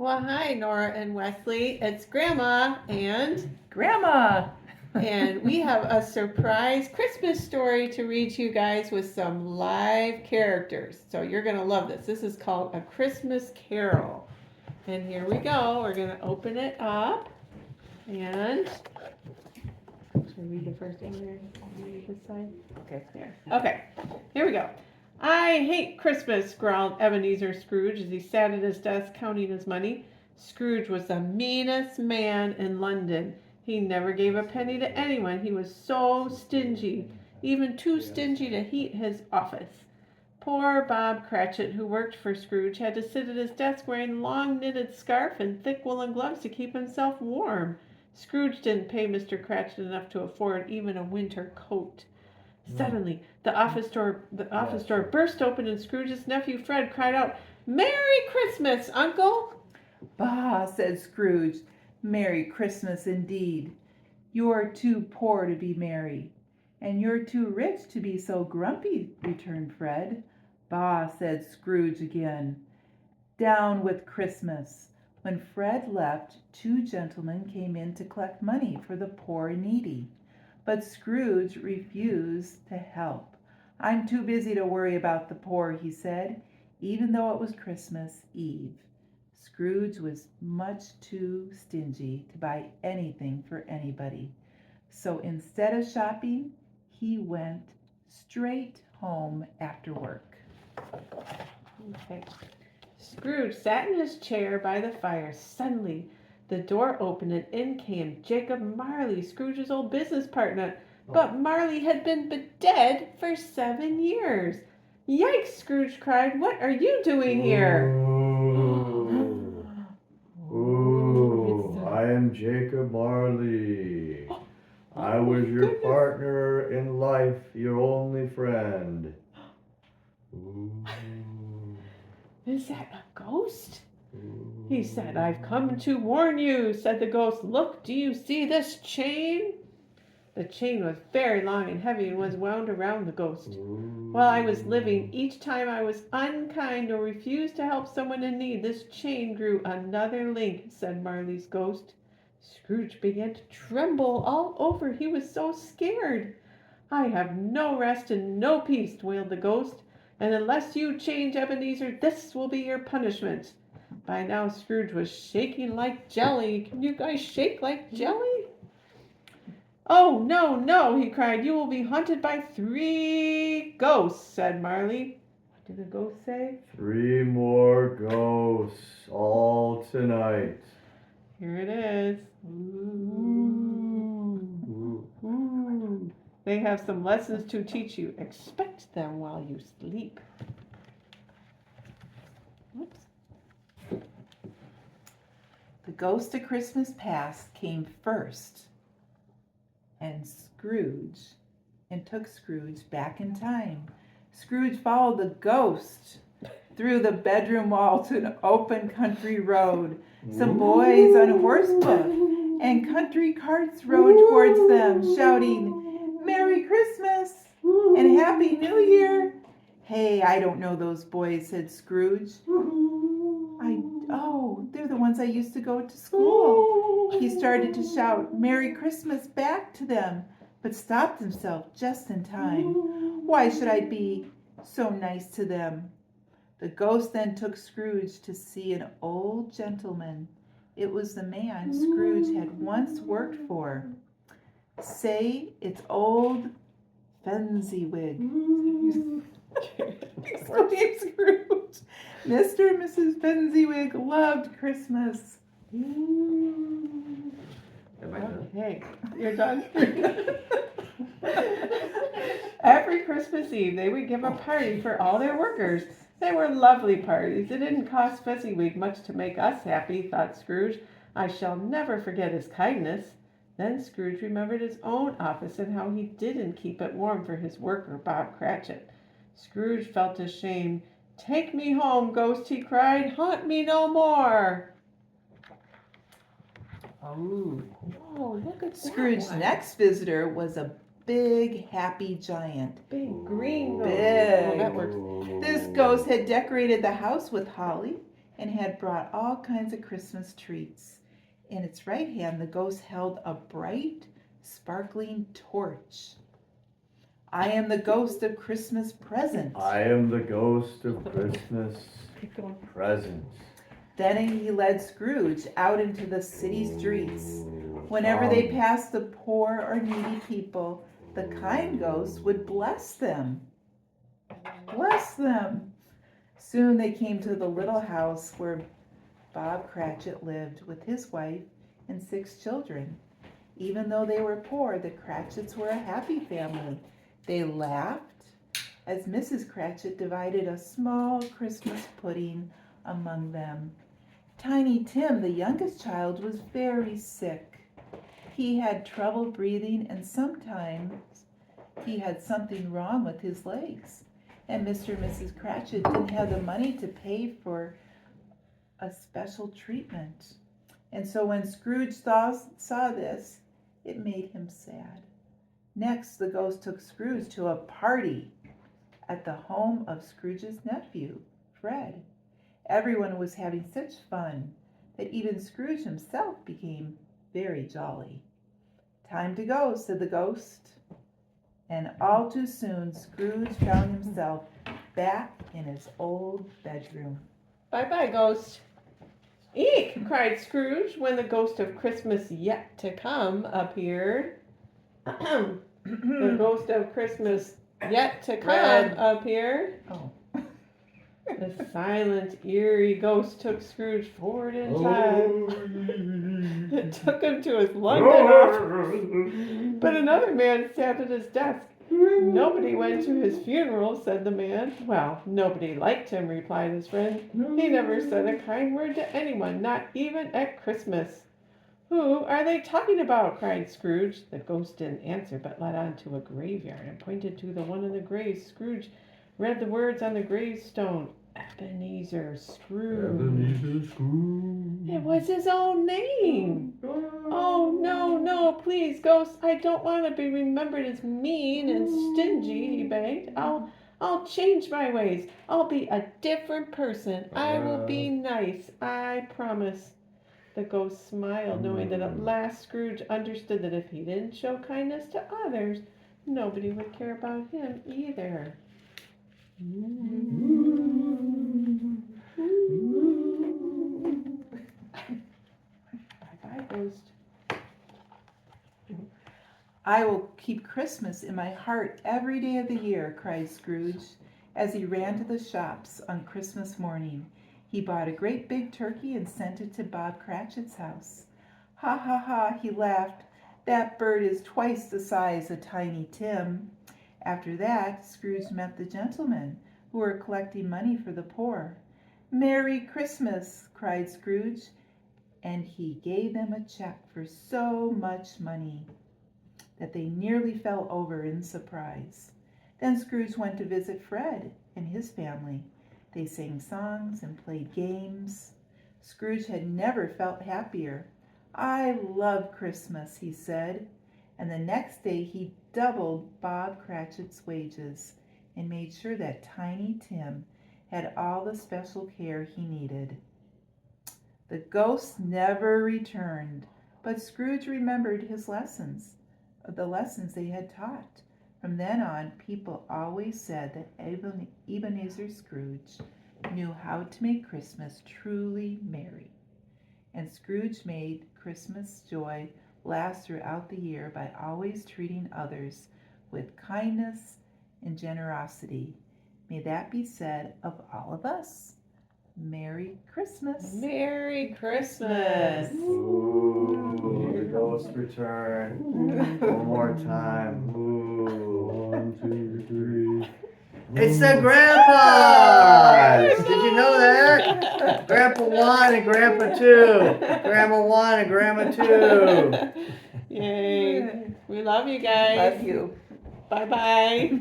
Well, hi, Nora and Wesley. It's Grandma Grandma! and we have a surprise Christmas story to read to you guys with some live characters. So you're going to love this. This is called A Christmas Carol. And here we go. We're going to open it up. And should I read the first one there? Read this side? Okay, there. Okay, here we go. I hate Christmas, growled Ebenezer Scrooge as he sat at his desk counting his money. Scrooge was the meanest man in London. He never gave a penny to anyone. He was so stingy, even too stingy to heat his office. Poor Bob Cratchit, who worked for Scrooge, had to sit at his desk wearing a long knitted scarf and thick woolen gloves to keep himself warm. Scrooge didn't pay Mr. Cratchit enough to afford even a winter coat. Suddenly, the office door burst open, and Scrooge's nephew Fred cried out, "Merry Christmas, Uncle!" Bah, said Scrooge. Merry Christmas indeed. You're too poor to be merry, and you're too rich to be so grumpy, returned Fred. Bah, said Scrooge again. Down with Christmas. When Fred left, two gentlemen came in to collect money for the poor and needy. But Scrooge refused to help. I'm too busy to worry about the poor, he said, even though it was Christmas Eve. Scrooge was much too stingy to buy anything for anybody. So instead of shopping, he went straight home after work. Okay. Scrooge sat in his chair by the fire. Suddenly, the door opened and in came Jacob Marley, Scrooge's old business partner. But Marley had been dead for 7 years. Yikes, Scrooge cried. What are you doing here? I am Jacob Marley. I was your partner in life, your only friend. Is that a ghost? He said, I've come to warn you, said the ghost. Look, do you see this chain? The chain was very long and heavy and was wound around the ghost. While I was living, each time I was unkind or refused to help someone in need, this chain grew another link, said Marley's ghost. Scrooge began to tremble all over. He was so scared. I have no rest and no peace, wailed the ghost. And unless you change, Ebenezer, this will be your punishment. By now, Scrooge was shaking like jelly. Can you guys shake like jelly? Oh, no, no, he cried. You will be haunted by 3 ghosts, said Marley. What did the ghost say? 3 more ghosts, all tonight. Here it is. Ooh. Ooh. They have some lessons to teach you. Expect them while you sleep. Oops. The ghost of Christmas past came first, and took Scrooge back in time. Scrooge followed the ghost through the bedroom wall to an open country road. Some boys on horseback and country carts rode towards them, shouting, Merry Christmas and Happy New Year. Hey, I don't know those boys, said Scrooge. Oh, they're the ones I used to go to school. He started to shout Merry Christmas back to them, but stopped himself just in time. Why should I be so nice to them? The ghost then took Scrooge to see an old gentleman. It was the man Scrooge had once worked for. Say it's old Fezziwig. Exclaimed Scrooge. Mr. and Mrs. Fezziwig loved Christmas. Okay, you're done. Every Christmas Eve, they would give a party for all their workers. They were lovely parties. It didn't cost Fezziwig much to make us happy, thought Scrooge. I shall never forget his kindness. Then Scrooge remembered his own office and how he didn't keep it warm for his worker, Bob Cratchit. Scrooge felt ashamed. Take me home, ghost, he cried. Haunt me no more. Oh, look at Scrooge's next visitor was a big, happy giant. Big green ghost. Big. Oh, that works. This ghost had decorated the house with holly and had brought all kinds of Christmas treats. In its right hand, the ghost held a bright, sparkling torch. I am the ghost of Christmas present. I am the ghost of Christmas Keep going. present. Then he led Scrooge out into the city streets. Ooh, Whenever they Tom. passed the poor or needy people, the kind ghost would bless them. Bless them. Soon they came to the little house where Bob Cratchit lived with his wife and 6 children. Even though they were poor, the Cratchits were a happy family. They laughed as Mrs. Cratchit divided a small Christmas pudding among them. Tiny Tim, the youngest child, was very sick. He had trouble breathing, and sometimes he had something wrong with his legs. And Mr. and Mrs. Cratchit didn't have the money to pay for a special treatment. And so when Scrooge saw this, it made him sad. Next, the ghost took Scrooge to a party at the home of Scrooge's nephew, Fred. Everyone was having such fun that even Scrooge himself became very jolly. Time to go, said the ghost. And all too soon, Scrooge found himself back in his old bedroom. Bye-bye, ghost. Eek! Cried Scrooge when the ghost of Christmas yet to come appeared. The ghost of Christmas yet to come Red. appeared. Oh. The silent, eerie ghost took Scrooge forward in Oh. time. It took him to his London office. But another man sat at his desk. Nobody went to his funeral, said the man. Well, nobody liked him, replied his friend. He never said a kind word to anyone, not even at Christmas. Who are they talking about? Cried Scrooge. The ghost didn't answer, but led on to a graveyard and pointed to the one in the graves. Scrooge read the words on the gravestone. Ebenezer Scrooge. Ebenezer Scrooge. It was his own name. Oh, no, please, ghost. I don't want to be remembered as mean and stingy, he begged. I'll change my ways. I'll be a different person. I will be nice. I promise. The ghost smiled, knowing that at last Scrooge understood that if he didn't show kindness to others, nobody would care about him either. Bye-bye, ghost. I will keep Christmas in my heart every day of the year, cried Scrooge as he ran to the shops on Christmas morning. He bought a great big turkey and sent it to Bob Cratchit's house. Ha ha ha, he laughed. That bird is twice the size of Tiny Tim. After that, Scrooge met the gentlemen who were collecting money for the poor. Merry Christmas, cried Scrooge, and he gave them a check for so much money that they nearly fell over in surprise. Then Scrooge went to visit Fred and his family. They sang songs and played games. Scrooge had never felt happier. I love Christmas, he said, and the next day he doubled Bob Cratchit's wages and made sure that Tiny Tim had all the special care he needed. The ghost never returned, but Scrooge remembered his lessons, the lessons they had taught. From then on, people always said that Ebenezer Scrooge knew how to make Christmas truly merry. And Scrooge made Christmas joy last throughout the year by always treating others with kindness and generosity. May that be said of all of us. Merry Christmas. Merry Christmas. Ooh, the ghost return. One more time. Ooh. 1, 2, 3. It's the grandpas! Did you know that? Grandpa 1 and Grandpa 2. Grandma 1 and Grandma 2. Yay. We love you guys. Love you. Bye-bye.